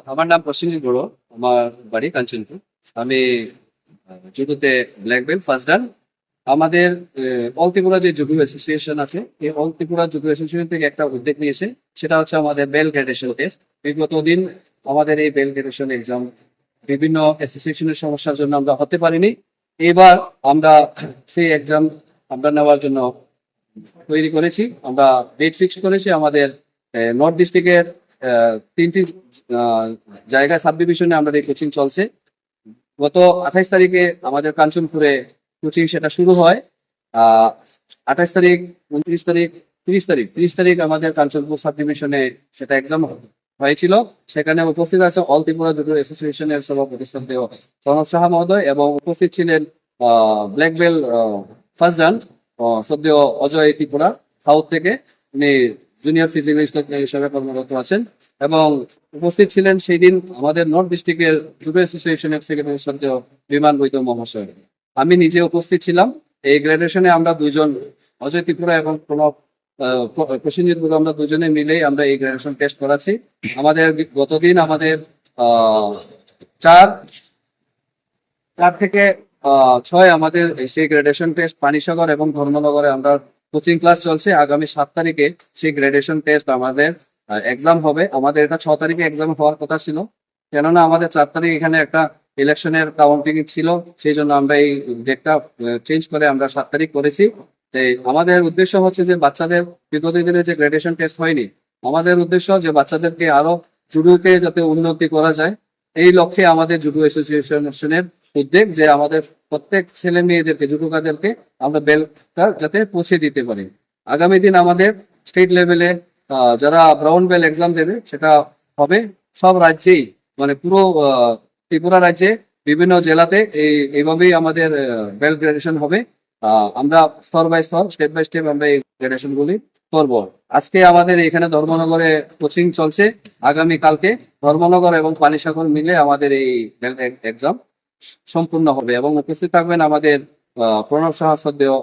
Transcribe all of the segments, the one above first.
আমার নাম প্রসেনজিৎ বড়ুয়া। আমার বাড়ি কাঞ্চনপুর। আমি জুডোতে ব্ল্যাক বেল্ট ফার্স্ট ডান। আমাদের অল ত্রিপুরা যে জুডো অ্যাসোসিয়েশন আছে, এই অল ত্রিপুরা জুডো অ্যাসোসিয়েশন থেকে একটা উদ্যোগ নিয়েছে। সেটা হচ্ছে আমাদের বেল গ্রেডেশন টেস্ট। বিগত দিন আমাদের এই বেল গ্রেডেশন এক্সাম বিভিন্ন অ্যাসোসিয়েশনের সমস্যার জন্য আমরা হতে পারিনি। এবার আমরা সেই এক্সাম আমরা নেওয়ার জন্য তৈরি করেছি। আমরা ডেট ফিক্স করেছি। আমাদের নর্থ ডিস্ট্রিক্টের তিনটি জায়গায় সাব ডিভিশনে আমাদের এই কোচিং চলছে। গত 28 তারিখে আমাদের কাঞ্চনপুরে কোচিং সেটা শুরু হয়। 28 তারিখ, 29 তারিখ, 30 তারিখ আমাদের কাঞ্চনপুর সাব ডিভিশনে সেটা এক্সাম হয়েছিল। সেখানে উপস্থিত আছে অল ত্রিপুরা জুডো অ্যাসোসিয়েশনের সভাপতি শ্রদ্ধেয় প্রণব সাহা মহোদয়, এবং উপস্থিত ছিলেন ব্ল্যাক বেল্ট ফার্স্ট ডান শ্রদ্ধেয় অজয় ত্রিপুরা সাউথ থেকে। উনি জুনিয়র ফিজিক্যাল ইনস্ট্রাক্টর হিসেবে কর্মরত আছেন। এবং উপস্থিত ছিলেন সেই দিন আমাদের নর্থ ডিস্ট্রিক্টের জুডো অ্যাসোসিয়েশনের সেক্রেটারি শ্রদ্ধেয় বিমান বৈদ্য মহাশয়। আমি নিজে উপস্থিত ছিলাম। এই গ্রাজুয়েশনে আমরা দুজন, অজয় ত্রিপুরা এবং প্রণব প্রসেনজিৎ বড়ুয়া, আমরা দুজনে মিলেই আমরা এই গ্রাজুয়েশন টেস্ট করাচ্ছি। আমাদের গতদিন আমাদের চার চার থেকে 6 আমাদের সেই গ্রাজুয়েশন টেস্ট পানিসাগর এবং ধর্মনগরে আমরা কোচিং ক্লাস চলছে। আগামী 7 তারিখে সেই গ্রাজুয়েশন টেস্ট আমাদের এক্সাম হবে। আমাদের এটা 6 তারিখে এক্সাম হওয়ার কথা ছিল, কেননা আমাদের 4 তারিখ এখানে একটা ইলেকশনের কাউন্টিং ছিল। সেই জন্য আমরা এই ডেটটা চেঞ্জ করে আমরা 7 তারিখ করেছি। যে আমাদের উদ্দেশ্য হচ্ছে যে বাচ্চাদের বিগত দিনে যে গ্রাজুয়েশন টেস্ট হয়নি, আমাদের উদ্দেশ্য যে বাচ্চাদেরকে আরো জুডোকে যাতে উন্নতি করা যায়, এই লক্ষ্যে আমাদের জুডো অ্যাসোসিয়েশনের উদ্যোগ যে আমাদের প্রত্যেক ছেলে মেয়েদেরকে, জুডোকাদেরকে আমরা বেল্টটা যাতে পৌঁছে দিতে পারি। আগামী দিন আমাদের স্টেট লেভেলে যারা ব্রাউন বেল্ট এক্সাম দেবে সেটা হবে সব রাজ্যেই, মানে পুরো ত্রিপুরা রাজ্যে বিভিন্ন জেলাতে এইভাবেই আমাদের বেল্ট গ্রেডেশন হবে। আমরা স্তর বাই স্তর, স্টেপ বাই স্টেপ আমরা এই গ্রেডেশন গুলি করবো। আজকে আমাদের এখানে ধর্মনগরে কোচিং চলছে। আগামী কালকে ধর্মনগর এবং পানিসাগর মিলে আমাদের এই বেল্ট এক্সাম সম্পূর্ণ হবে। এবং উপস্থিত থাকবেন আমাদের প্রণব সাহা শ্রদ্ধেয়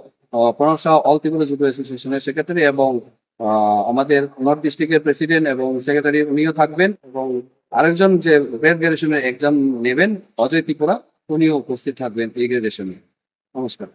প্রণব সাহা অল ত্রিপুরা জুডো অ্যাসোসিয়েশনের সেক্রেটারি, এবং আমাদের নর্থ ডিস্ট্রিক্টের প্রেসিডেন্ট এবং সেক্রেটারি উনিও থাকবেন, এবং আরেকজন যে বেল্ট গ্রেডেশনের এক্সাম নেবেন অজয় ত্রিপুরা, উনিও উপস্থিত থাকবেন এই গ্রেডেশনে। নমস্কার।